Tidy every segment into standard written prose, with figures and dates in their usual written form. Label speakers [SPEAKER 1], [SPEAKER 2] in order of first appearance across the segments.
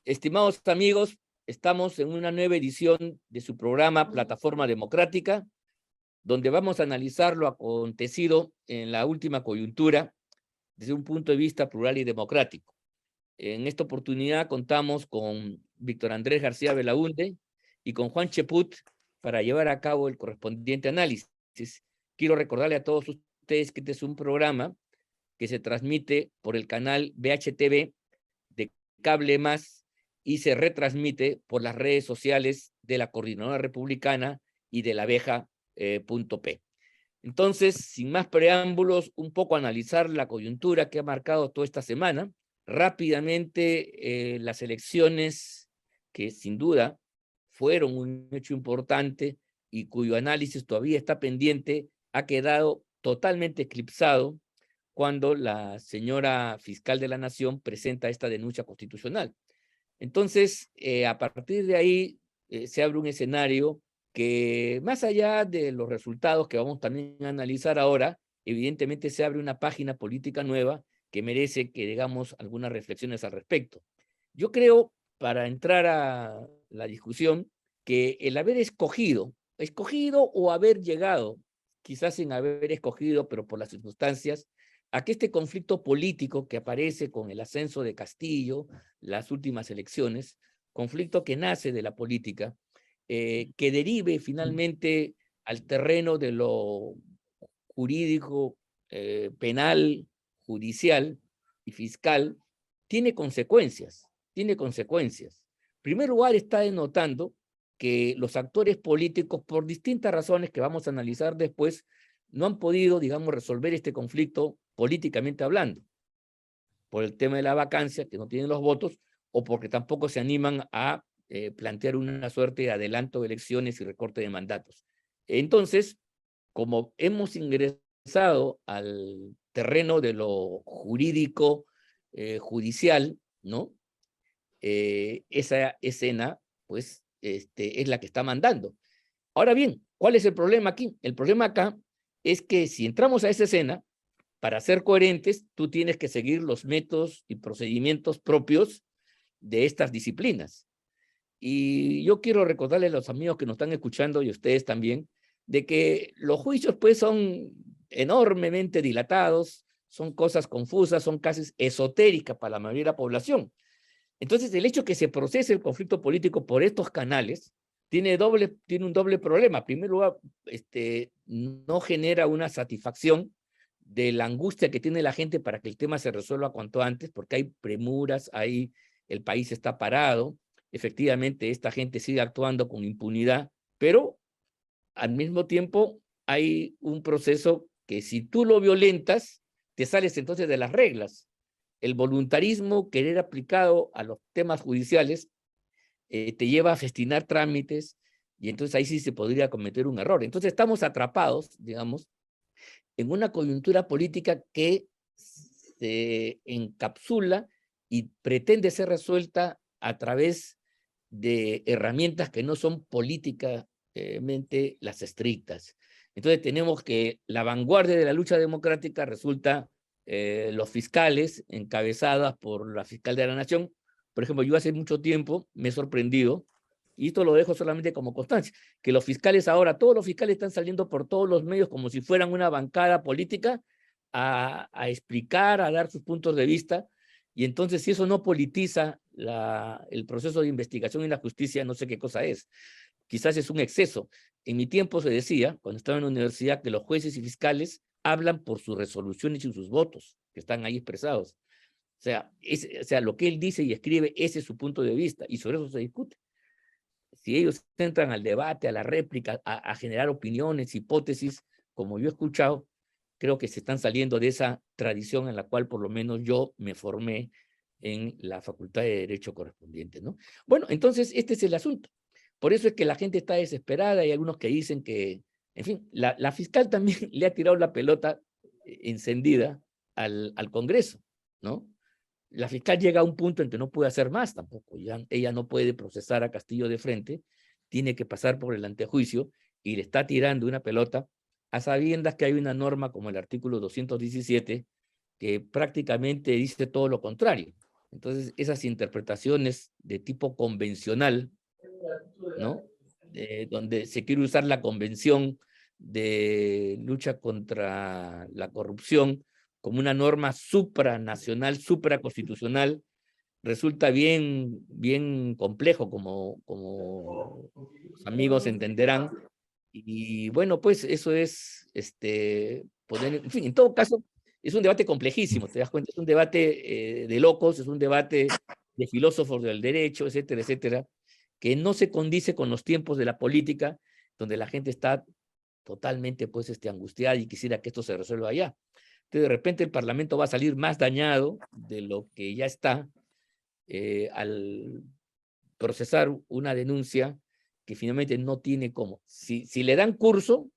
[SPEAKER 1] Estimados amigos, estamos en una nueva edición de su programa Plataforma Democrática, donde vamos a analizar lo acontecido en la última coyuntura desde un punto de vista plural y democrático. En esta oportunidad contamos con Víctor Andrés García Belaúnde y con Juan Cheput para llevar a cabo el correspondiente análisis. Quiero recordarle a todos ustedes que este es un programa que se transmite por el canal BHTV de Cable Más y se retransmite por las redes sociales de la Coordinadora Republicana y de la Abeja.p. Entonces, sin más preámbulos, un poco analizar la coyuntura que ha marcado toda esta semana. Rápidamente, las elecciones que sin duda fueron un hecho importante y cuyo análisis todavía está pendiente, ha quedado totalmente eclipsado cuando la señora fiscal de la Nación presenta esta denuncia constitucional. Entonces, a partir de ahí, se abre un escenario que, más allá de los resultados que vamos también a analizar ahora, evidentemente se abre una página política nueva que merece que digamos algunas reflexiones al respecto. Yo creo, para entrar a la discusión, que el haber escogido o haber llegado, quizás sin haber escogido, pero por las circunstancias, a que este conflicto político que aparece con el ascenso de Castillo, las últimas elecciones, conflicto que nace de la política, que derive finalmente al terreno de lo jurídico, penal, judicial y fiscal, tiene consecuencias, tiene consecuencias. En primer lugar, está denotando que los actores políticos, por distintas razones que vamos a analizar después, no han podido, digamos, resolver este conflicto políticamente hablando, por el tema de la vacancia, que no tienen los votos, o porque tampoco se animan a plantear una suerte de adelanto de elecciones y recorte de mandatos. Entonces, como hemos ingresado al terreno de lo jurídico, judicial, ¿no? Esa escena, pues, es la que está mandando. Ahora bien, ¿cuál es el problema aquí? El problema acá es que si entramos a esa escena, para ser coherentes, tú tienes que seguir los métodos y procedimientos propios de estas disciplinas. Y yo quiero recordarles a los amigos que nos están escuchando y a ustedes también, de que los juicios pues son enormemente dilatados, son cosas confusas, son casi esotéricas para la mayoría de la población. Entonces, el hecho que se procese el conflicto político por estos canales tiene un doble problema. En primer lugar, no genera una satisfacción de la angustia que tiene la gente para que el tema se resuelva cuanto antes, porque hay premuras, el país está parado, efectivamente esta gente sigue actuando con impunidad, pero al mismo tiempo hay un proceso que si tú lo violentas, te sales entonces de las reglas. El voluntarismo, querer aplicado a los temas judiciales, te lleva a festinar trámites y entonces ahí sí se podría cometer un error. Entonces estamos atrapados, digamos, en una coyuntura política que se encapsula y pretende ser resuelta a través de herramientas que no son políticamente las estrictas. Entonces tenemos que la vanguardia de la lucha democrática resulta los fiscales encabezadas por la fiscal de la Nación. Por ejemplo, yo hace mucho tiempo me he sorprendido, y esto lo dejo solamente como constancia, que los fiscales ahora, todos los fiscales están saliendo por todos los medios como si fueran una bancada política a explicar, a dar sus puntos de vista, y entonces si eso no politiza el proceso de investigación y la justicia, no sé qué cosa es. Quizás es un exceso. En mi tiempo se decía, cuando estaba en la universidad, que los jueces y fiscales hablan por sus resoluciones y sus votos, que están ahí expresados. O sea, lo que él dice y escribe, ese es su punto de vista, y sobre eso se discute. Si ellos entran al debate, a la réplica, a generar opiniones, hipótesis, como yo he escuchado, creo que se están saliendo de esa tradición en la cual por lo menos yo me formé en la Facultad de Derecho correspondiente, ¿no? Bueno, entonces este es el asunto. Por eso es que la gente está desesperada, hay algunos que dicen que, en fin, la fiscal también le ha tirado la pelota encendida al Congreso, ¿no? La fiscal llega a un punto en que no puede hacer más tampoco. Ella no puede procesar a Castillo de frente, tiene que pasar por el antejuicio y le está tirando una pelota a sabiendas que hay una norma como el artículo 217 que prácticamente dice todo lo contrario. Entonces, esas interpretaciones de tipo convencional, ¿no? Donde se quiere usar la convención de lucha contra la corrupción como una norma supranacional, supraconstitucional, resulta bien complejo, como los amigos entenderán. Y bueno, pues eso es, poner, en fin, en todo caso, es un debate complejísimo, te das cuenta, es un debate de locos, es un debate de filósofos del derecho, etcétera, etcétera, que no se condice con los tiempos de la política, donde la gente está totalmente pues, angustiada y quisiera que esto se resuelva allá. Entonces, de repente el Parlamento va a salir más dañado de lo que ya está al procesar una denuncia que finalmente no tiene cómo. Si le dan curso,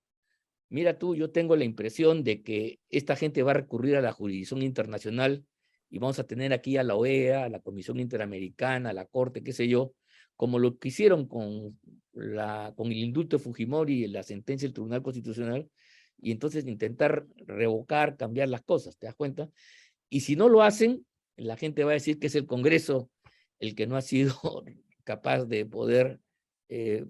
[SPEAKER 1] mira tú, yo tengo la impresión de que esta gente va a recurrir a la jurisdicción internacional y vamos a tener aquí a la OEA, a la Comisión Interamericana, a la Corte, qué sé yo, como lo que hicieron con el indulto de Fujimori y la sentencia del Tribunal Constitucional, y entonces intentar revocar, cambiar las cosas, ¿te das cuenta? Y si no lo hacen, la gente va a decir que es el Congreso el que no ha sido capaz de poder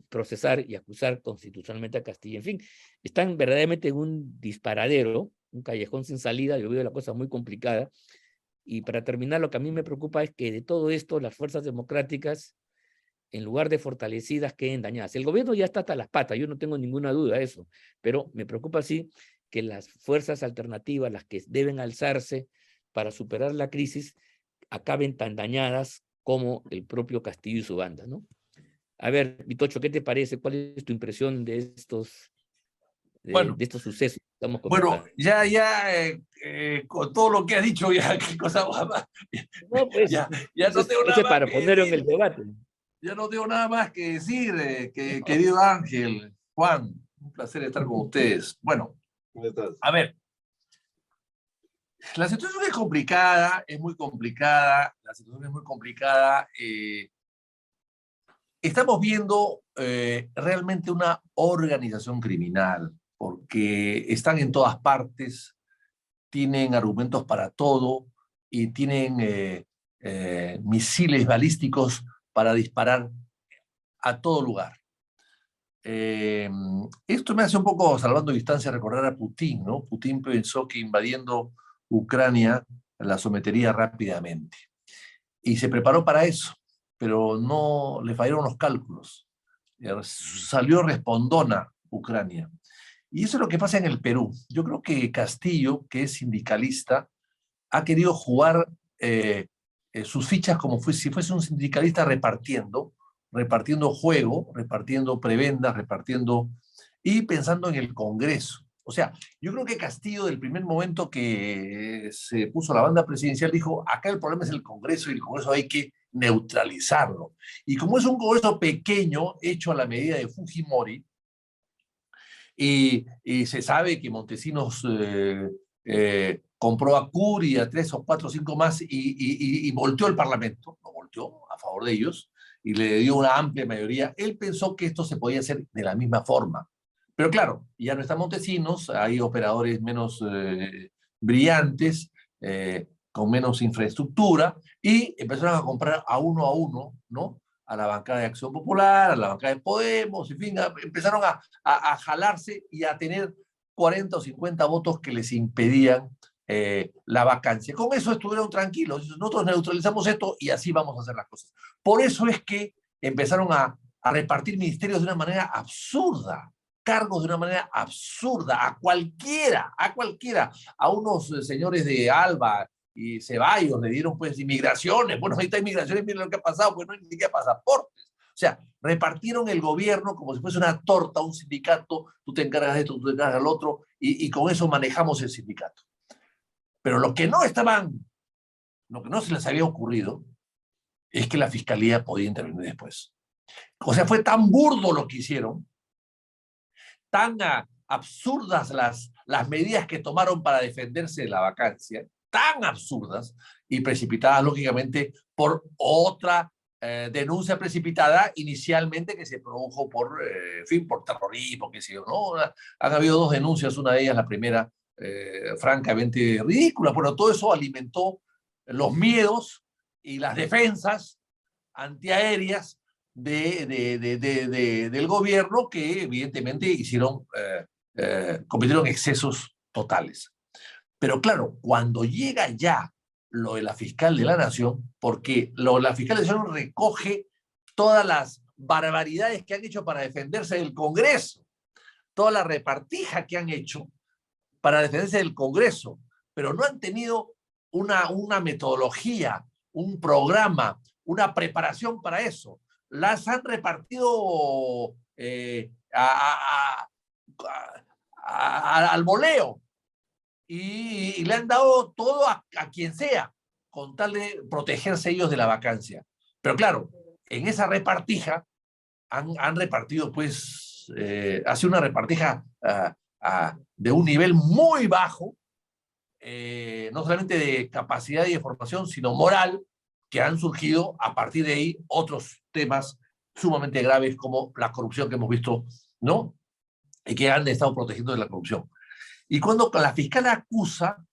[SPEAKER 1] procesar y acusar constitucionalmente a Castilla. En fin, están verdaderamente en un disparadero, un callejón sin salida. Yo veo la cosa muy complicada. Y para terminar, lo que a mí me preocupa es que de todo esto las fuerzas democráticas, en lugar de fortalecidas, queden dañadas. El gobierno ya está hasta las patas, yo no tengo ninguna duda de eso, pero me preocupa sí que las fuerzas alternativas, las que deben alzarse para superar la crisis, acaben tan dañadas como el propio Castillo y su banda, ¿no? A ver, Vitocho, ¿qué te parece? ¿Cuál es tu impresión de estos,
[SPEAKER 2] Bueno,
[SPEAKER 1] de estos sucesos que estamos
[SPEAKER 2] bueno,
[SPEAKER 1] comentando?
[SPEAKER 2] con todo lo que has dicho, ya qué cosa más,
[SPEAKER 1] No, pues,
[SPEAKER 2] ya no tengo nada
[SPEAKER 1] ese
[SPEAKER 2] más
[SPEAKER 1] para
[SPEAKER 2] que
[SPEAKER 1] ponerlo en
[SPEAKER 2] decir,
[SPEAKER 1] el debate.
[SPEAKER 2] ya no tengo nada más que decir, querido Ángel, Juan, un placer estar con ustedes. Bueno, a ver, la situación es complicada, es muy complicada, la situación es muy complicada. Estamos viendo realmente una organización criminal, porque están en todas partes, tienen argumentos para todo y tienen misiles balísticos para disparar a todo lugar. Esto me hace un poco, salvando distancia, recordar a Putin, ¿no? Putin pensó que invadiendo Ucrania la sometería rápidamente y se preparó para eso, pero no le fallaron los cálculos. Salió respondona Ucrania. Y eso es lo que pasa en el Perú. Yo creo que Castillo, que es sindicalista, ha querido jugar sus fichas como si fuese un sindicalista repartiendo juego, repartiendo prebendas, repartiendo y pensando en el Congreso. O sea, yo creo que Castillo, del primer momento que se puso la banda presidencial, dijo, acá el problema es el Congreso y el Congreso hay que neutralizarlo. Y como es un Congreso pequeño, hecho a la medida de Fujimori, y se sabe que Montesinos compró a Curi, a 3 o 4 o 5 más y volteó el Parlamento, lo volteó a favor de ellos y le dio una amplia mayoría. Él pensó que esto se podía hacer de la misma forma. Pero claro, ya no está Montesinos, hay operadores menos brillantes, con menos infraestructura, y empezaron a comprar a uno, ¿no? A la bancada de Acción Popular, a la bancada de Podemos, en fin, empezaron a jalarse y a tener 40 o 50 votos que les impedían la vacancia. Con eso estuvieron tranquilos. Nosotros neutralizamos esto y así vamos a hacer las cosas. Por eso es que empezaron a repartir ministerios de una manera absurda, cargos de una manera absurda, a cualquiera, a unos señores de Alba y Ceballos le dieron pues inmigraciones. Bueno, ahorita inmigraciones, miren lo que ha pasado, pues no hay ni siquiera pasaportes. O sea, repartieron el gobierno como si fuese una torta, un sindicato, tú te encargas de esto, tú te encargas del otro, y con eso manejamos el sindicato. Pero lo que no se les había ocurrido es que la fiscalía podía intervenir después. O sea, fue tan burdo lo que hicieron, tan absurdas las medidas que tomaron para defenderse de la vacancia, tan absurdas y precipitadas, lógicamente, por otra denuncia precipitada inicialmente que se produjo en fin, por terrorismo, qué sé yo, ¿no? Han habido 2 denuncias, una de ellas, la primera, francamente ridícula. Bueno, todo eso alimentó los miedos y las defensas antiaéreas del gobierno que evidentemente cometieron excesos totales. Pero claro, cuando llega ya lo de la fiscal de la Nación, porque la fiscal de la Nación recoge todas las barbaridades que han hecho para defenderse del Congreso, toda la repartija que han hecho para defenderse del Congreso, pero no han tenido una metodología, un programa, una preparación para eso. Las han repartido al voleo y le han dado todo a quien sea, con tal de protegerse ellos de la vacancia. Pero claro, en esa repartija han repartido, pues, ha sido una repartija de un nivel muy bajo, no solamente de capacidad y de formación, sino moral, que han surgido a partir de ahí otros temas sumamente graves como la corrupción que hemos visto, ¿no? Y que han estado protegiendo de la corrupción. Y cuando la fiscal acusa,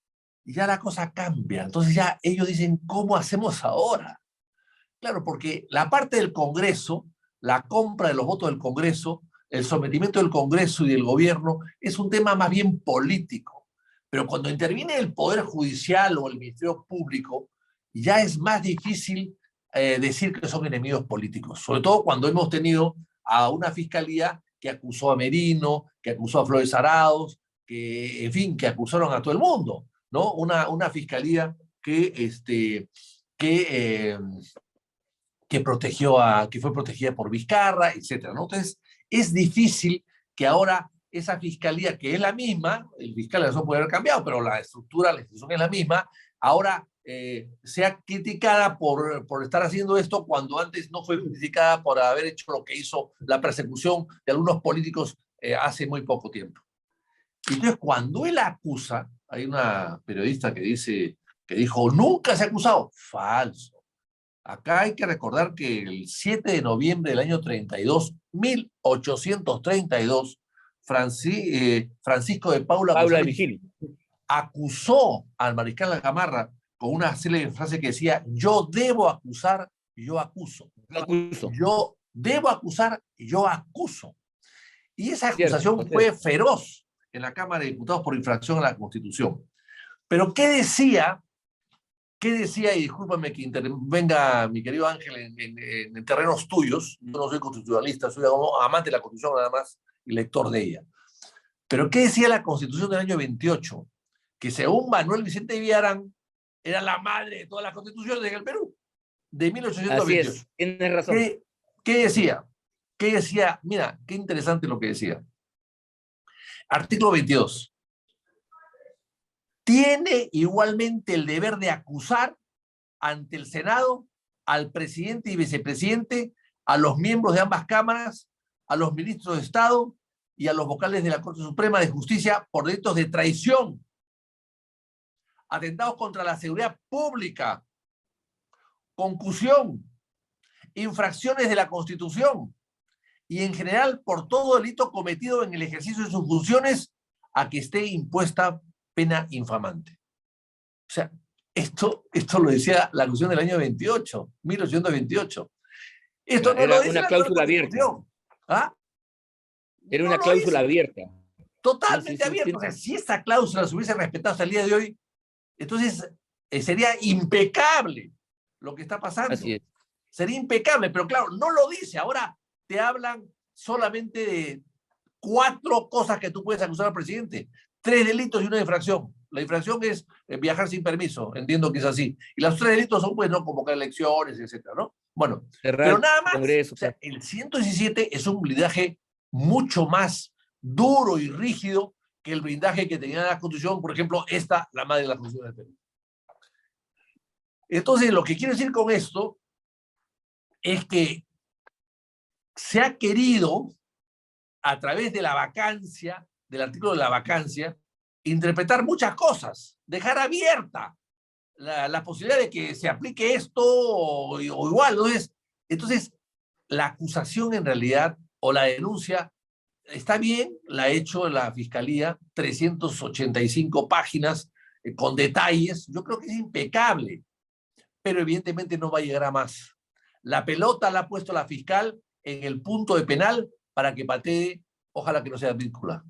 [SPEAKER 2] ya la cosa cambia. Entonces ya ellos dicen, ¿cómo hacemos ahora? Claro, porque la parte del Congreso, la compra de los votos del Congreso, el sometimiento del Congreso y del gobierno es un tema más bien político. Pero cuando interviene el Poder Judicial o el Ministerio Público, ya es más difícil decir que son enemigos políticos. Sobre todo cuando hemos tenido a una fiscalía que acusó a Merino, que acusó a Flores Arauz, que, en fin, que acusaron a todo el mundo, ¿no? Una fiscalía que fue protegida por Vizcarra, etcétera, ¿no? Entonces, es difícil que ahora esa fiscalía, que es la misma, el fiscal eso puede haber cambiado, pero la estructura, la institución es la misma, ahora sea criticada por estar haciendo esto cuando antes no fue criticada por haber hecho lo que hizo la persecución de algunos políticos hace muy poco tiempo. Entonces, cuando él acusa, hay una periodista que dijo, nunca se ha acusado. Falso. Acá hay que recordar que el 7 de noviembre del año 1832, Francisco de Paula
[SPEAKER 1] Paula
[SPEAKER 2] González
[SPEAKER 1] Vigil
[SPEAKER 2] acusó al mariscal Gamarra con una célebre frase que decía, yo debo acusar, yo acuso.
[SPEAKER 1] lo acusó.
[SPEAKER 2] Yo debo acusar, yo acuso. Y esa acusación
[SPEAKER 1] Cierto,
[SPEAKER 2] fue feroz en la Cámara de Diputados por infracción a la Constitución. Pero ¿qué decía? ¿Qué decía? Y discúlpame que intervenga mi querido Ángel en terrenos tuyos. Yo no soy constitucionalista, soy amante de la Constitución nada más y lector de ella. Pero ¿qué decía la Constitución del año 28? Que según Manuel Vicente Villarán, era la madre de todas las constituciones en el Perú, de 1828.
[SPEAKER 1] Así es, tienes razón.
[SPEAKER 2] ¿Qué decía? ¿Qué decía? Mira, qué interesante lo que decía. Artículo 22. Tiene igualmente el deber de acusar ante el Senado al presidente y vicepresidente, a los miembros de ambas cámaras, a los ministros de Estado y a los vocales de la Corte Suprema de Justicia por delitos de traición, atentados contra la seguridad pública, concusión, infracciones de la Constitución y en general por todo delito cometido en el ejercicio de sus funciones a que esté impuesta pena infamante. O sea, esto lo decía la Constitución del año 1828. Esto no
[SPEAKER 1] Era
[SPEAKER 2] lo dice
[SPEAKER 1] una
[SPEAKER 2] la
[SPEAKER 1] cláusula abierta.
[SPEAKER 2] ¿Ah?
[SPEAKER 1] Era
[SPEAKER 2] No
[SPEAKER 1] una
[SPEAKER 2] lo
[SPEAKER 1] cláusula
[SPEAKER 2] dice.
[SPEAKER 1] abierta.
[SPEAKER 2] Totalmente
[SPEAKER 1] Sí,
[SPEAKER 2] abierta. O sea, si esa cláusula se hubiese respetado hasta el día de hoy, entonces sería impecable lo que está pasando.
[SPEAKER 1] Así es.
[SPEAKER 2] Sería impecable, pero claro, no lo dice. Ahora te hablan solamente de 4 cosas que tú puedes acusar al presidente. 3 delitos y una infracción. La infracción es viajar sin permiso, entiendo que es así. Y los 3 delitos son, pues, no convocar elecciones, etcétera, ¿no? Bueno, pero nada más.
[SPEAKER 1] Congreso,
[SPEAKER 2] o sea, el 117 es un blindaje mucho más duro y rígido que el blindaje que tenía la Constitución, por ejemplo, la madre de la Constitución del Perú. Entonces, lo que quiero decir con esto es que se ha querido, a través de la vacancia, del artículo de la vacancia, interpretar muchas cosas, dejar abierta la posibilidad de que se aplique esto o igual. Entonces, la acusación en realidad, o la denuncia, está bien, la ha hecho la Fiscalía, 385 páginas con detalles, yo creo que es impecable, pero evidentemente no va a llegar a más. La pelota la ha puesto la fiscal en el punto de penal para que patee, ojalá que no sea Advíncula,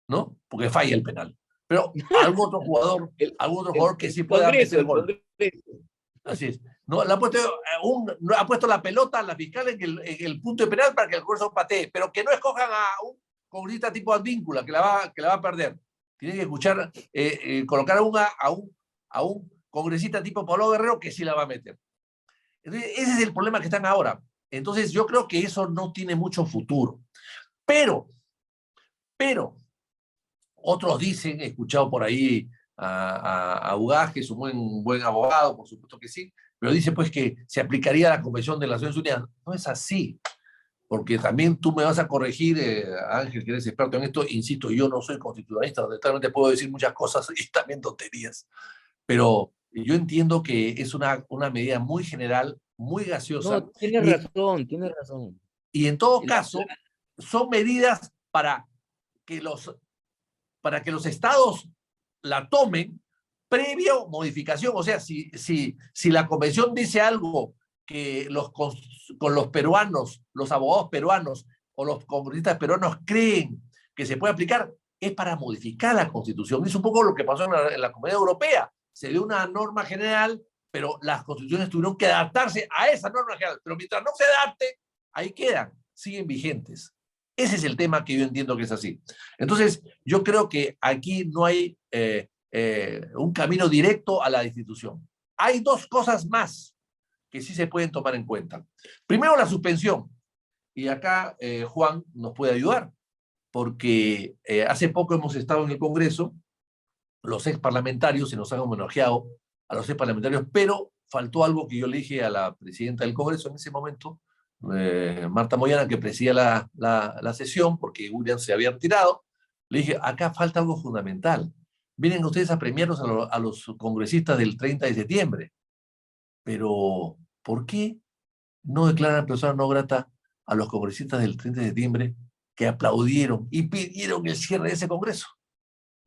[SPEAKER 2] ¿no? Porque falla el penal. Pero algún otro jugador que sí pueda meter
[SPEAKER 1] El
[SPEAKER 2] gol.
[SPEAKER 1] Congreso.
[SPEAKER 2] Así es. No, ha puesto la pelota a la fiscal en el punto de penal para que el Congreso patee, pero que no escojan a un congresista tipo Advíncula, que la va a perder. Tienen que escuchar, colocar a un congresista tipo Pablo Guerrero que sí la va a meter. Entonces, ese es el problema que están ahora. Entonces, yo creo que eso no tiene mucho futuro. Pero, otros dicen, he escuchado por ahí a Ugaz, que es un buen abogado, por supuesto que sí, pero dice pues que se aplicaría la Convención de las Naciones Unidas. No es así, porque también tú me vas a corregir, Ángel, que eres experto en esto, insisto, yo no soy constitucionalista, donde realmente puedo decir muchas cosas y también tonterías, pero yo entiendo que es una medida muy general, muy gaseosa,
[SPEAKER 1] No, tienes razón, tienes razón.
[SPEAKER 2] y en todo caso son medidas que los para que los estados la tomen previo modificación. O sea, si la convención dice algo que con los peruanos, los abogados peruanos o los congresistas peruanos creen que se puede aplicar, es para modificar la constitución. Es un poco lo que pasó en la Comunidad Europea. Se dio una norma general, pero las constituciones tuvieron que adaptarse a esa norma general. Pero mientras no se adapte, ahí quedan, siguen vigentes. Ese es el tema que yo entiendo que es así. Entonces, yo creo que aquí no hay un camino directo a la destitución. Hay dos cosas más que sí se pueden tomar en cuenta. Primero, la suspensión. Y acá Juan nos puede ayudar, porque hace poco hemos estado en el Congreso, los ex parlamentarios, se nos han homenajeado a los ex parlamentarios, pero faltó algo que yo le dije a la presidenta del Congreso en ese momento, Marta Moyana, que presidía la sesión, porque William se había retirado. Le dije, acá falta algo fundamental. Vienen ustedes a premiarnos a los congresistas del 30 de septiembre, pero ¿por qué no declaran persona no grata a los congresistas del 30 de septiembre que aplaudieron y pidieron el cierre de ese congreso?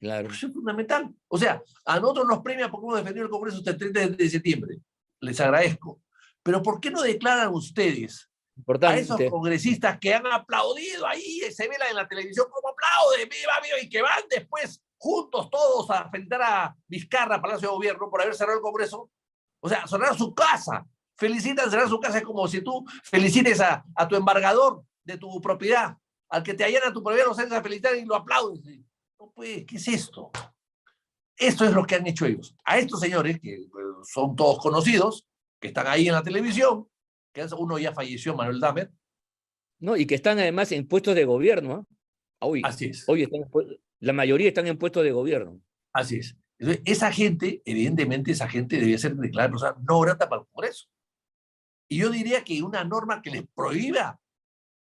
[SPEAKER 1] Claro.
[SPEAKER 2] Eso es fundamental. O sea, a nosotros nos premia porque hemos defendido el congreso hasta el 30 de septiembre. Les agradezco. Pero ¿por qué no declaran ustedes a esos congresistas que han aplaudido ahí, se ve en la televisión como aplauden, viva, viva, y que van después juntos todos a felicitar a Vizcarra, Palacio de Gobierno, por haber cerrado el Congreso? O sea, cerrar su casa. Felicitan cerrar su casa. Es como si tú felicites a tu embargador de tu propiedad, al que te allana tu propiedad, lo sales a felicitar y lo aplaudes. No, pues, ¿qué es esto? Esto es lo que han hecho ellos. A estos señores, que son todos conocidos, que están ahí en la televisión, que uno ya falleció, Manuel Dahmer.
[SPEAKER 1] No, y que están además en puestos de gobierno. Hoy,
[SPEAKER 2] así es.
[SPEAKER 1] Hoy la mayoría están en puestos de gobierno.
[SPEAKER 2] Así es. Entonces, esa gente, evidentemente, esa gente debía ser declarada persona no grata para el Congreso. Y yo diría que una norma que les prohíba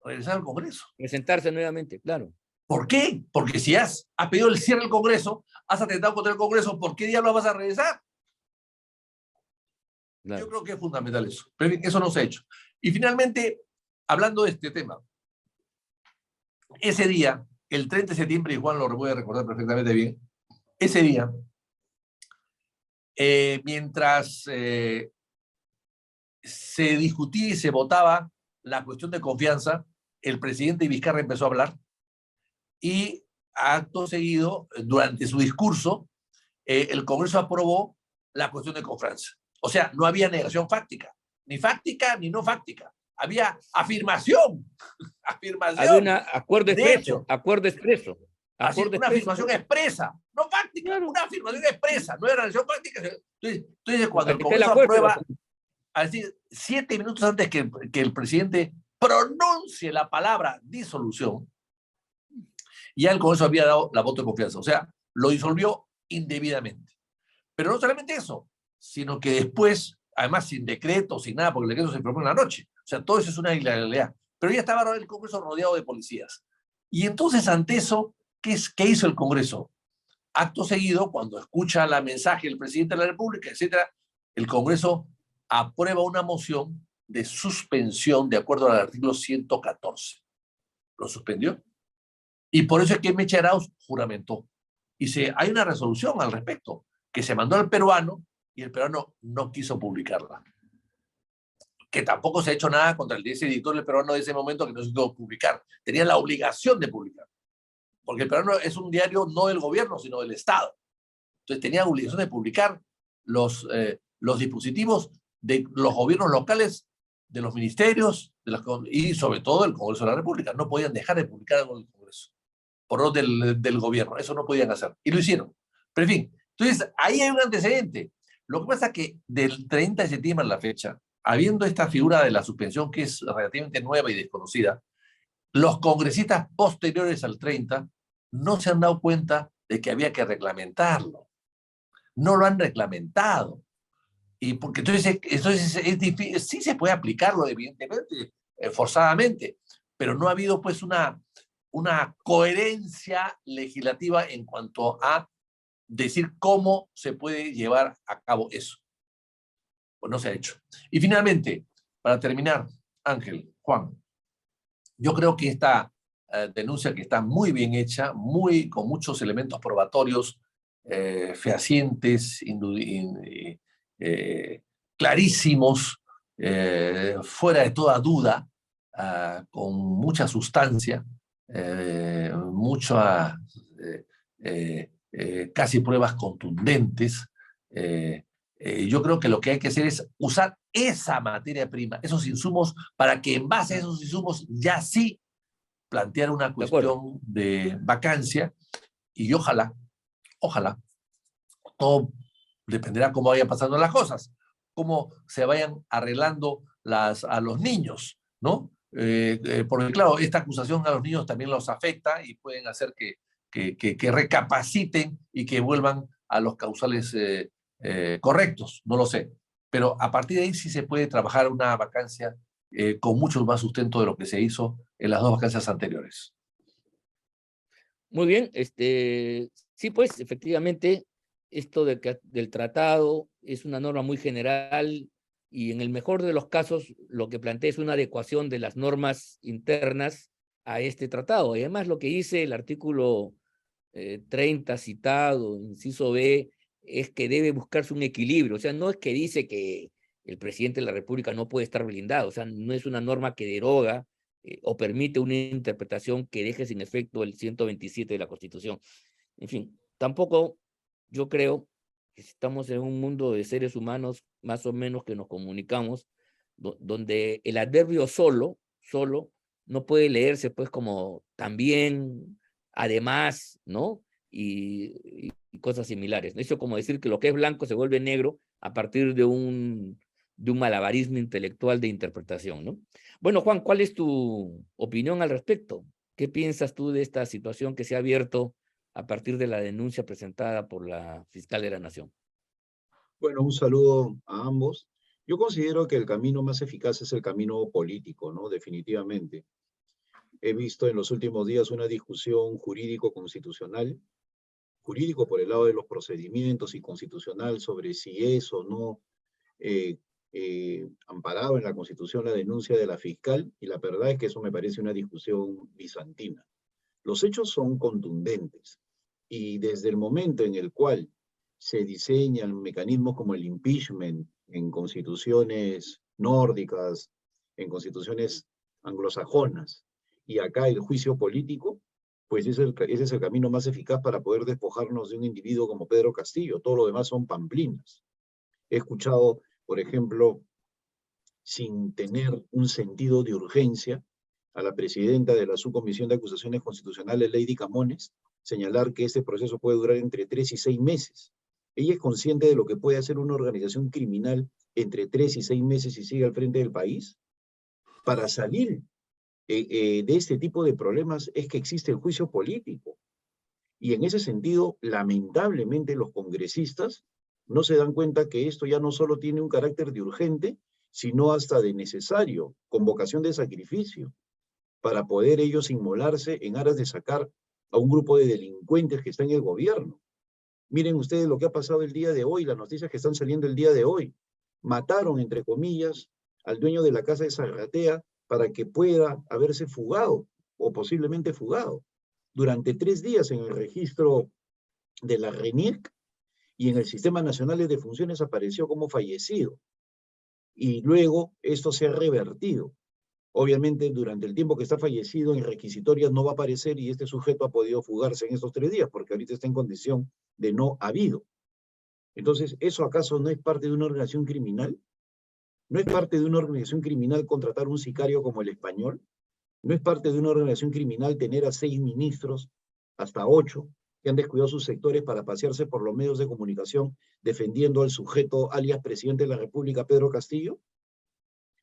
[SPEAKER 2] regresar al Congreso.
[SPEAKER 1] Presentarse nuevamente, claro.
[SPEAKER 2] ¿Por qué? Porque si has pedido el cierre del Congreso, has atentado contra el Congreso, ¿por qué diablos vas a regresar? Claro. Yo creo que es fundamental eso, pero eso no se ha hecho. Y finalmente, hablando de este tema, ese día, el 30 de septiembre, y Juan lo voy a recordar perfectamente bien, ese día, mientras se discutía y se votaba la cuestión de confianza, el presidente Vizcarra empezó a hablar y acto seguido, durante su discurso, el Congreso aprobó la cuestión de confianza. O sea, no había negación fáctica ni no fáctica. Había afirmación.
[SPEAKER 1] Había un acuerdo expreso.
[SPEAKER 2] Una afirmación expresa, no fáctica, claro. Una afirmación expresa, no era negación fáctica. Entonces cuando el Congreso aprueba, así, 7 minutos antes que el presidente pronuncie la palabra disolución, ya el Congreso había dado la voto de confianza. O sea, lo disolvió indebidamente. Pero no solamente eso, sino que después, además sin decreto, sin nada, porque el decreto se propone en la noche. O sea, todo eso es una ilegalidad. Pero ya estaba el Congreso rodeado de policías. Y entonces, ante eso, ¿qué hizo el Congreso? Acto seguido, cuando escucha la mensaje del presidente de la República, etcétera, el Congreso aprueba una moción de suspensión de acuerdo al artículo 114. Lo suspendió. Y por eso es que Meche Arauz juramentó. Y hay una resolución al respecto, que se mandó al peruano y el peruano no quiso publicarla. Que tampoco se ha hecho nada contra ese editor del peruano de ese momento que no se pudo publicar. Tenía la obligación de publicar, porque el peruano es un diario no del gobierno, sino del Estado. Entonces tenía obligación de publicar los dispositivos de los gobiernos locales, de los ministerios, y sobre todo del Congreso de la República. No podían dejar de publicar algo del Congreso, por orden del gobierno. Eso no podían hacer. Y lo hicieron. Pero en fin, entonces ahí hay un antecedente. Lo que pasa es que del 30 de septiembre a la fecha, habiendo esta figura de la suspensión que es relativamente nueva y desconocida, los congresistas posteriores al 30 no se han dado cuenta de que había que reglamentarlo. No lo han reglamentado. Y porque entonces es difícil, sí se puede aplicarlo, evidentemente, forzadamente, pero no ha habido pues una coherencia legislativa en cuanto a decir cómo se puede llevar a cabo eso. Pues no se ha hecho. Y finalmente, para terminar, Ángel, Juan, yo creo que esta denuncia que está muy bien hecha, con muchos elementos probatorios fehacientes, clarísimos, fuera de toda duda, con mucha sustancia, casi pruebas contundentes. Yo creo que lo que hay que hacer es usar esa materia prima, esos insumos, para que en base a esos insumos ya sí plantear una cuestión de vacancia, y ojalá, todo dependerá cómo vayan pasando las cosas, cómo se vayan arreglando a los niños, ¿no? Porque claro, esta acusación a los niños también los afecta y pueden hacer que recapaciten y que vuelvan a los causales correctos, no lo sé. Pero a partir de ahí sí se puede trabajar una vacancia con mucho más sustento de lo que se hizo en las dos vacancias anteriores.
[SPEAKER 1] Muy bien, sí, pues efectivamente, esto del tratado es una norma muy general y en el mejor de los casos lo que plantea es una adecuación de las normas internas a este tratado. Y además lo que dice el artículo 30 citado, inciso B, es que debe buscarse un equilibrio. O sea, no es que dice que el presidente de la República no puede estar blindado, o sea, no es una norma que deroga o permite una interpretación que deje sin efecto el 127 de la Constitución. En fin, tampoco yo creo que estamos en un mundo de seres humanos más o menos que nos comunicamos, donde el adverbio solo no puede leerse pues como también, además, ¿no? Y cosas similares. Eso como decir que lo que es blanco se vuelve negro a partir de un malabarismo intelectual de interpretación, ¿no? Bueno, Juan, ¿cuál es tu opinión al respecto? ¿Qué piensas tú de esta situación que se ha abierto a partir de la denuncia presentada por la fiscal de la Nación?
[SPEAKER 3] Bueno, un saludo a ambos. Yo considero que el camino más eficaz es el camino político, ¿no? Definitivamente. He visto en los últimos días una discusión jurídico-constitucional, jurídico por el lado de los procedimientos y constitucional sobre si es o no amparado en la Constitución la denuncia de la fiscal, y la verdad es que eso me parece una discusión bizantina. Los hechos son contundentes, y desde el momento en el cual se diseñan mecanismos como el impeachment en constituciones nórdicas, en constituciones anglosajonas, y acá el juicio político, pues ese es el camino más eficaz para poder despojarnos de un individuo como Pedro Castillo. Todo lo demás son pamplinas. He escuchado, por ejemplo, sin tener un sentido de urgencia, a la presidenta de la Subcomisión de Acusaciones Constitucionales, Lady Camones, señalar que este proceso puede durar entre 3 y 6 meses. Ella es consciente de lo que puede hacer una organización criminal entre 3 y 6 meses y sigue al frente del país. Para salir de este tipo de problemas es que existe el juicio político. Y en ese sentido, lamentablemente, los congresistas no se dan cuenta que esto ya no solo tiene un carácter de urgente, sino hasta de necesario, con vocación de sacrificio, para poder ellos inmolarse en aras de sacar a un grupo de delincuentes que está en el gobierno. Miren ustedes lo que ha pasado el día de hoy, las noticias que están saliendo el día de hoy. Mataron, entre comillas, al dueño de la casa de Zarratea para que pueda haberse fugado, o posiblemente fugado, durante 3 días en el registro de la RENIEC, y en el Sistema Nacional de Defunciones apareció como fallecido. Y luego esto se ha revertido. Obviamente, durante el tiempo que está fallecido, en requisitorias no va a aparecer y este sujeto ha podido fugarse en estos 3 días, porque ahorita está en condición de no habido. Entonces, ¿eso acaso no es parte de una organización criminal? ¿No es parte de una organización criminal contratar un sicario como el Español? ¿No es parte de una organización criminal tener a 6 ministros, hasta 8, que han descuidado sus sectores para pasearse por los medios de comunicación defendiendo al sujeto alias presidente de la República, Pedro Castillo?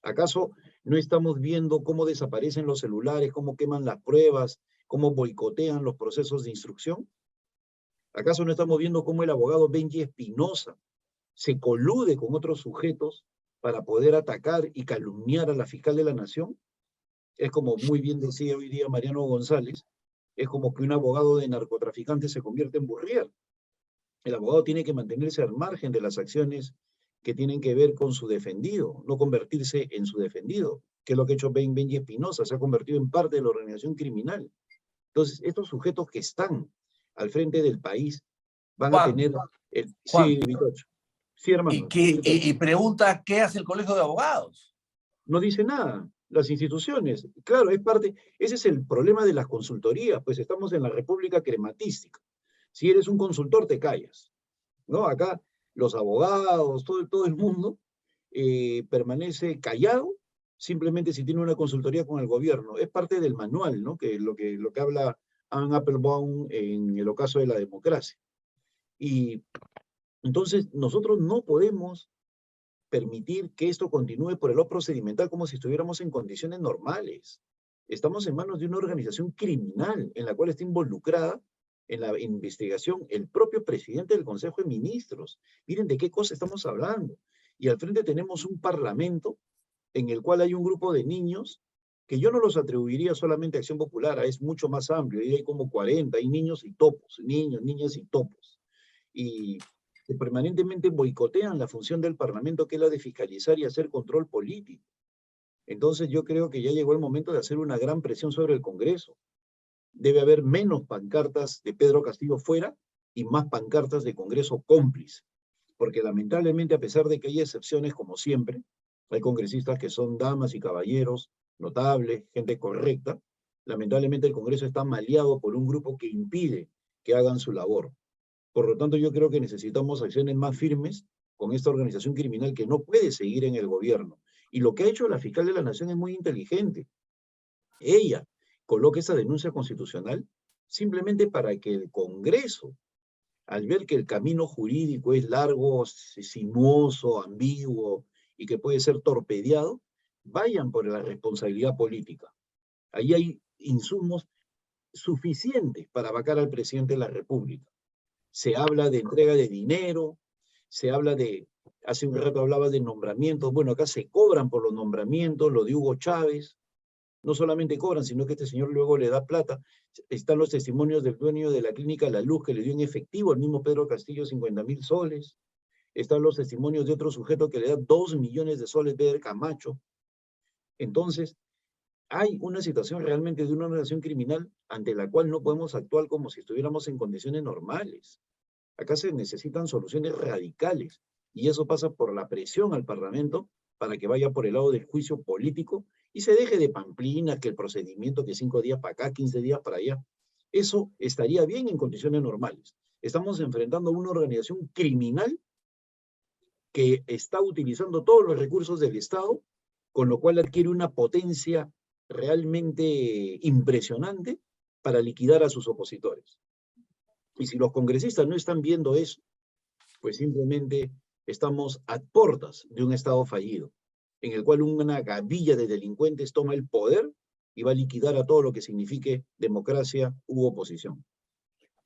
[SPEAKER 3] ¿Acaso no estamos viendo cómo desaparecen los celulares, cómo queman las pruebas, cómo boicotean los procesos de instrucción? ¿Acaso no estamos viendo cómo el abogado Benji Espinosa se colude con otros sujetos para poder atacar y calumniar a la fiscal de la Nación? Es como muy bien decía hoy día Mariano González, es como que un abogado de narcotraficante se convierte en Burrier. El abogado tiene que mantenerse al margen de las acciones que tienen que ver con su defendido, no convertirse en su defendido, que es lo que ha hecho Benji Espinosa, se ha convertido en parte de la organización criminal. Entonces, estos sujetos que están al frente del país van a tener... Sí, Vitocho. Sí, hermano.
[SPEAKER 2] Y pregunta, ¿qué hace el Colegio de Abogados?
[SPEAKER 3] No dice nada. Las instituciones, claro, es parte, ese es el problema de las consultorías, pues estamos en la república crematística. Si eres un consultor, te callas, ¿no? Acá los abogados, todo el mundo permanece callado, simplemente si tiene una consultoría con el gobierno. Es parte del manual, ¿no? Lo que habla Anne Applebaum en el ocaso de la democracia. Y entonces nosotros no podemos permitir que esto continúe por el lado procedimental como si estuviéramos en condiciones normales. Estamos en manos de una organización criminal en la cual está involucrada en la investigación el propio presidente del Consejo de Ministros. Miren de qué cosa estamos hablando. Y al frente tenemos un parlamento en el cual hay un grupo de niños que yo no los atribuiría solamente a Acción Popular, es mucho más amplio, y hay como 40, hay niños y topos, niños, niñas y topos. Y que permanentemente boicotean la función del Parlamento, que es la de fiscalizar y hacer control político. Entonces yo creo que ya llegó el momento de hacer una gran presión sobre el Congreso. Debe haber menos pancartas de Pedro Castillo fuera y más pancartas de Congreso cómplice. Porque lamentablemente, a pesar de que hay excepciones, como siempre, hay congresistas que son damas y caballeros, notables, gente correcta, lamentablemente el Congreso está maleado por un grupo que impide que hagan su labor. Por lo tanto, yo creo que necesitamos acciones más firmes con esta organización criminal que no puede seguir en el gobierno. Y lo que ha hecho la fiscal de la Nación es muy inteligente. Ella coloca esa denuncia constitucional simplemente para que el Congreso, al ver que el camino jurídico es largo, sinuoso, ambiguo y que puede ser torpedeado, vayan por la responsabilidad política. Ahí hay insumos suficientes para vacar al presidente de la República. Se habla de entrega de dinero, se habla de, hace un rato hablaba de nombramientos, bueno, acá se cobran por los nombramientos, lo de Hugo Chávez, no solamente cobran, sino que este señor luego le da plata. Están los testimonios del dueño de la clínica La Luz, que le dio en efectivo al mismo Pedro Castillo 50.000 soles. Están los testimonios de otro sujeto que le da 2 millones de soles, Pedro Camacho. Entonces, hay una situación realmente de una organización criminal ante la cual no podemos actuar como si estuviéramos en condiciones normales. Acá se necesitan soluciones radicales y eso pasa por la presión al Parlamento para que vaya por el lado del juicio político y se deje de pamplinas, que el procedimiento que 5 días para acá, 15 días para allá. Eso estaría bien en condiciones normales. Estamos enfrentando a una organización criminal que está utilizando todos los recursos del Estado, con lo cual adquiere una potencia realmente impresionante para liquidar a sus opositores. Y si los congresistas no están viendo eso, pues simplemente estamos a puertas de un Estado fallido, en el cual una gavilla de delincuentes toma el poder y va a liquidar a todo lo que signifique democracia u oposición.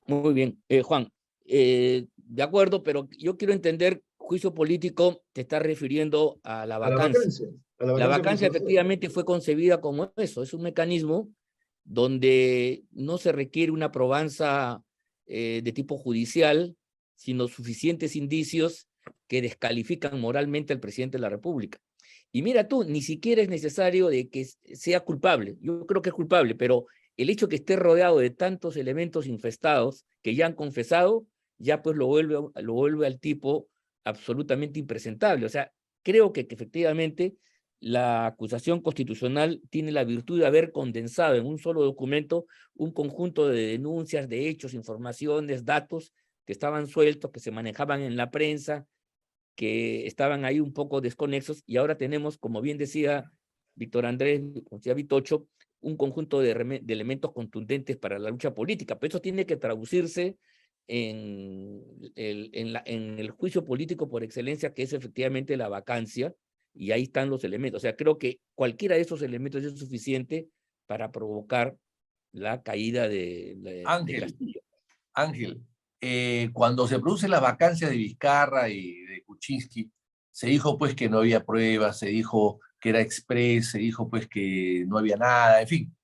[SPEAKER 1] Muy bien. Juan, de acuerdo, pero yo quiero entender, juicio político, te está refiriendo a la vacancia. La vacancia efectivamente fue concebida como eso, es un mecanismo donde no se requiere una probanza de tipo judicial, sino suficientes indicios que descalifican moralmente al presidente de la República. Y mira tú, ni siquiera es necesario de que sea culpable. Yo creo que es culpable, pero el hecho que esté rodeado de tantos elementos infestados que ya han confesado, ya pues lo vuelve al tipo absolutamente impresentable. O sea, creo que efectivamente la acusación constitucional tiene la virtud de haber condensado en un solo documento un conjunto de denuncias, de hechos, informaciones, datos que estaban sueltos, que se manejaban en la prensa, que estaban ahí un poco desconexos, y ahora tenemos, como bien decía Víctor Andrés, como decía Vitocho, un conjunto de elementos contundentes para la lucha política, pero eso tiene que traducirse en el juicio político por excelencia, que es efectivamente la vacancia, y ahí están los elementos. O sea, creo que cualquiera de esos elementos es suficiente para provocar la caída de Castillo.
[SPEAKER 2] Ángel, cuando se produce la vacancia de Vizcarra y de Kuczynski, se dijo pues que no había pruebas, se dijo que era express, se dijo pues que no había nada, en fin.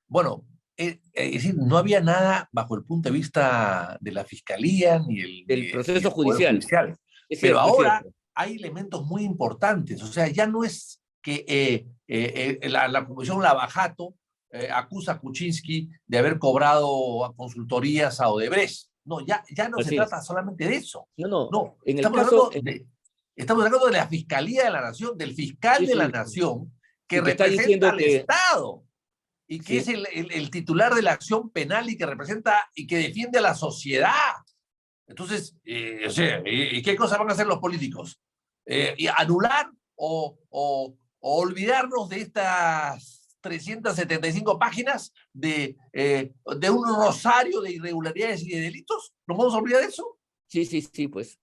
[SPEAKER 2] Bueno, es decir, no había nada bajo el punto de vista de la fiscalía ni
[SPEAKER 1] Del
[SPEAKER 2] ni
[SPEAKER 1] proceso
[SPEAKER 2] el Poder
[SPEAKER 1] judicial.
[SPEAKER 2] Judicial.
[SPEAKER 1] Es
[SPEAKER 2] Pero
[SPEAKER 1] cierto, es
[SPEAKER 2] ahora
[SPEAKER 1] cierto.
[SPEAKER 2] hay elementos muy importantes, o sea, ya no es que la Comisión Lavajato acusa a Kuczynski de haber cobrado a consultorías a Odebrecht. No, ya no se
[SPEAKER 1] Así es.
[SPEAKER 2] trata solamente de eso.
[SPEAKER 1] No, no,
[SPEAKER 2] No,
[SPEAKER 1] en el caso,
[SPEAKER 2] estamos hablando de la Fiscalía de la Nación, del fiscal
[SPEAKER 1] sí,
[SPEAKER 2] de la
[SPEAKER 1] sí,
[SPEAKER 2] Nación que
[SPEAKER 1] y que está
[SPEAKER 2] representa
[SPEAKER 1] diciendo
[SPEAKER 2] al
[SPEAKER 1] que,
[SPEAKER 2] Estado y que es
[SPEAKER 1] sí,
[SPEAKER 2] el titular de la acción penal y que representa y que defiende a la sociedad. Entonces, o sea, ¿y qué cosa van a hacer los políticos? ¿Y anular o olvidarnos de estas 375 páginas de un rosario de irregularidades y de delitos? ¿Nos vamos a olvidar de eso?
[SPEAKER 1] sí, pues,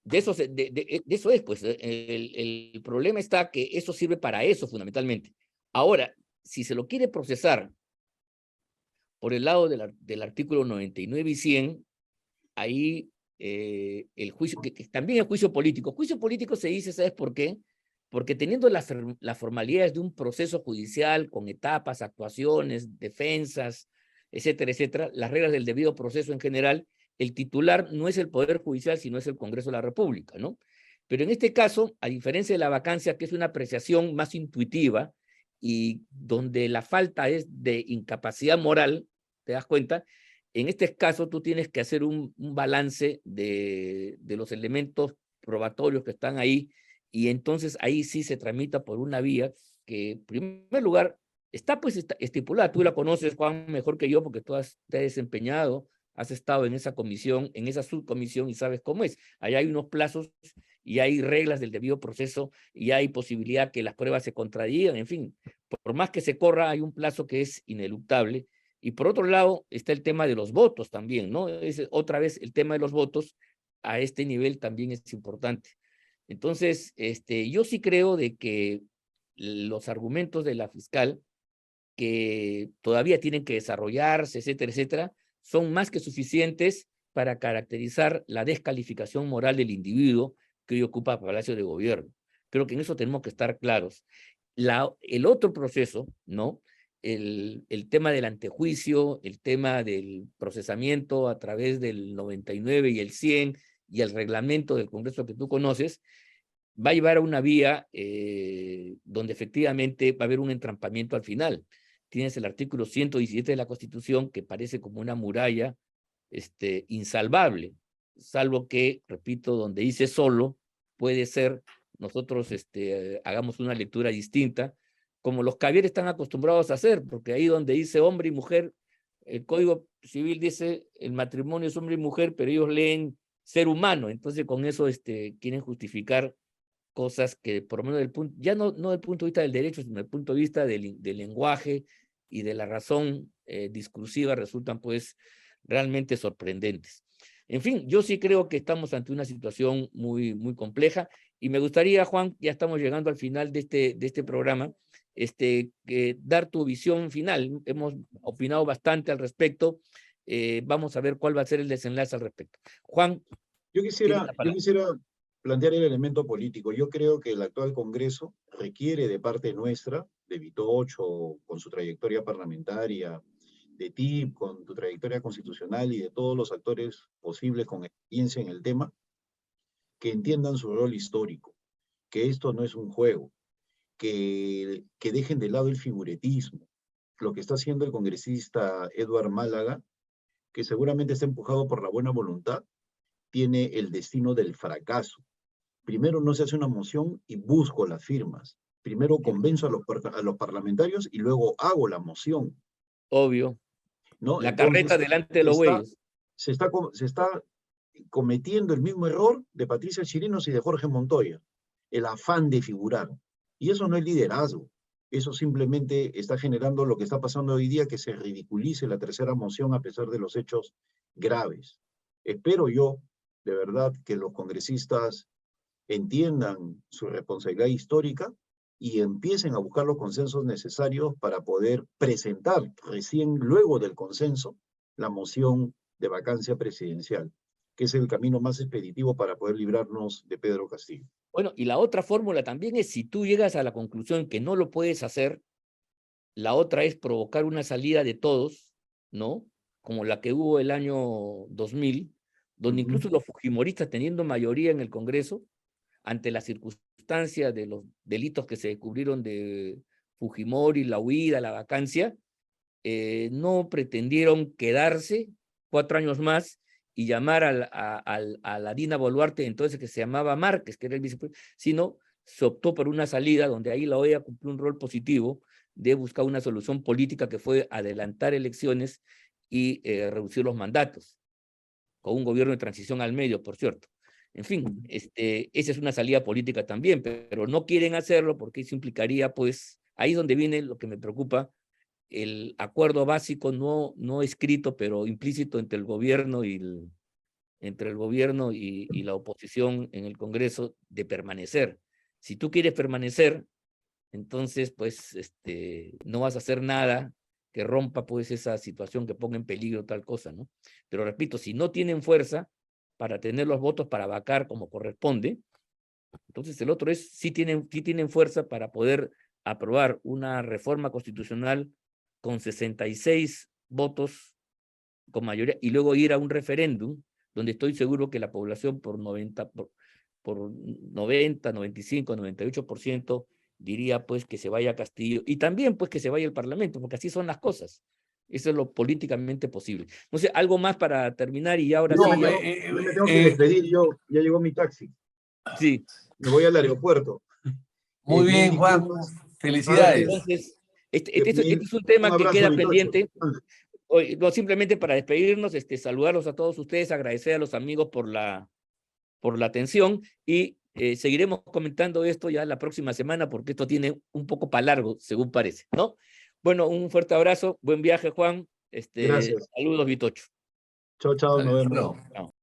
[SPEAKER 1] de eso, de eso es, pues, el problema está que eso sirve para eso fundamentalmente. Ahora, si se lo quiere procesar por el lado del artículo 99 y 100, ahí el juicio, que también el juicio político se dice, ¿sabes por qué? Porque teniendo las formalidades de un proceso judicial con etapas, actuaciones, defensas, etcétera, etcétera, las reglas del debido proceso en general, el titular no es el Poder Judicial, sino es el Congreso de la República, ¿no? Pero en este caso, a diferencia de la vacancia, que es una apreciación más intuitiva y donde la falta es de incapacidad moral, ¿te das cuenta? En este caso, tú tienes que hacer un balance de los elementos probatorios que están ahí, y entonces ahí sí se tramita por una vía que, en primer lugar, está pues estipulada. Tú la conoces, Juan, mejor que yo, porque tú te has desempeñado, has estado en esa comisión, en esa subcomisión, y sabes cómo es. Ahí hay unos plazos y hay reglas del debido proceso y hay posibilidad que las pruebas se contradigan, en fin, por más que se corra, hay un plazo que es ineluctable. Y por otro lado está el tema de los votos también, ¿no? Otra vez el tema de los votos a este nivel también es importante. Entonces, yo sí creo de que los argumentos de la fiscal, que todavía tienen que desarrollarse, etcétera, etcétera, son más que suficientes para caracterizar la descalificación moral del individuo que hoy ocupa Palacio de Gobierno. Creo que en eso tenemos que estar claros. El otro proceso, ¿no? El tema del antejuicio, el tema del procesamiento a través del 99 y el 100 y el reglamento del Congreso que tú conoces, va a llevar a una vía donde efectivamente va a haber un entrampamiento al final. Tienes el artículo 117 de la Constitución, que parece como una muralla insalvable, salvo que, repito, donde dice solo, puede ser, nosotros hagamos una lectura distinta, como los cavieres están acostumbrados a hacer, porque ahí donde dice hombre y mujer, el Código Civil dice el matrimonio es hombre y mujer, pero ellos leen ser humano, entonces con eso quieren justificar cosas que por lo menos ya no del punto de vista del derecho, sino del punto de vista del lenguaje y de la razón discursiva resultan pues realmente sorprendentes. En fin, yo sí creo que estamos ante una situación muy, muy compleja, y me gustaría, Juan, ya estamos llegando al final de este programa, dar tu visión final. Hemos opinado bastante al respecto, vamos a ver cuál va a ser el desenlace al respecto. Juan,
[SPEAKER 3] Yo
[SPEAKER 1] tienes la
[SPEAKER 3] quisiera, yo
[SPEAKER 1] palabra.
[SPEAKER 3] quisiera plantear el elemento político. Yo creo que el actual Congreso requiere de parte nuestra, de Vitocho, con su trayectoria parlamentaria, de ti, con tu trayectoria constitucional y de todos los actores posibles con experiencia en el tema, que entiendan su rol histórico, que esto no es un juego, que dejen de lado el figuretismo. Lo que está haciendo el congresista Edward Málaga, que seguramente está empujado por la buena voluntad, tiene el destino del fracaso. Primero no se hace una moción y busco las firmas. Primero convenzo a los parlamentarios y luego hago la moción,
[SPEAKER 1] Obvio.
[SPEAKER 3] ¿no?
[SPEAKER 1] La
[SPEAKER 3] Entonces,
[SPEAKER 1] carreta delante de los bueyes.
[SPEAKER 3] se está cometiendo el mismo error de Patricia Chirinos y de Jorge Montoya, el afán de figurar. Y eso no es liderazgo. Eso simplemente está generando lo que está pasando hoy día, que se ridiculice la tercera moción a pesar de los hechos graves. Espero yo, de verdad, que los congresistas entiendan su responsabilidad histórica y empiecen a buscar los consensos necesarios para poder presentar recién luego del consenso la moción de vacancia presidencial, que es el camino más expeditivo para poder librarnos de Pedro Castillo.
[SPEAKER 1] Bueno, y la otra fórmula también es, si tú llegas a la conclusión que no lo puedes hacer, la otra es provocar una salida de todos, ¿no? Como la que hubo el año 2000, donde incluso los fujimoristas, teniendo mayoría en el Congreso, ante la circunstancia de los delitos que se descubrieron de Fujimori, la huida, la vacancia, no pretendieron quedarse 4 años más y llamar a la Dina Boluarte, entonces, que se llamaba Márquez, que era el vicepresidente, sino se optó por una salida donde ahí la OEA cumplió un rol positivo de buscar una solución política, que fue adelantar elecciones y reducir los mandatos, con un gobierno de transición al medio, por cierto. En fin, esa es una salida política también, pero no quieren hacerlo porque eso implicaría, pues, ahí es donde viene lo que me preocupa, el acuerdo básico no escrito, pero implícito entre el gobierno y la oposición en el Congreso, de permanecer. Si tú quieres permanecer, entonces, pues, no vas a hacer nada que rompa, pues, esa situación, que ponga en peligro tal cosa, ¿no? Pero repito, si no tienen fuerza para tener los votos para vacar como corresponde, entonces el otro es, sí tienen fuerza para poder aprobar una reforma constitucional con 66 votos con mayoría, y luego ir a un referéndum, donde estoy seguro que la población por 90, 95, 98% diría, pues, que se vaya a Castillo, y también, pues, que se vaya al Parlamento, porque así son las cosas. Eso es lo políticamente posible. No sé, algo más para terminar, y ahora
[SPEAKER 3] No,
[SPEAKER 1] sí.
[SPEAKER 3] yo me tengo que despedir, ya llegó mi taxi.
[SPEAKER 1] Sí.
[SPEAKER 3] Me voy al aeropuerto.
[SPEAKER 2] Muy bien,
[SPEAKER 3] Mil
[SPEAKER 2] Juan.
[SPEAKER 3] disculpas.
[SPEAKER 2] Felicidades.
[SPEAKER 1] Entonces, este es un
[SPEAKER 3] Un
[SPEAKER 1] tema que
[SPEAKER 3] abrazo,
[SPEAKER 1] queda
[SPEAKER 3] Vitocho.
[SPEAKER 1] pendiente. No, simplemente para despedirnos, saludarlos a todos ustedes, agradecer a los amigos por la atención, y seguiremos comentando esto ya la próxima semana, porque esto tiene un poco para largo, según parece, ¿no? Bueno, un fuerte abrazo, buen viaje, Juan.
[SPEAKER 3] Gracias.
[SPEAKER 1] Saludos, Vitocho.
[SPEAKER 3] Chao, chao, nos vemos.
[SPEAKER 2] Adiós.
[SPEAKER 1] Chao.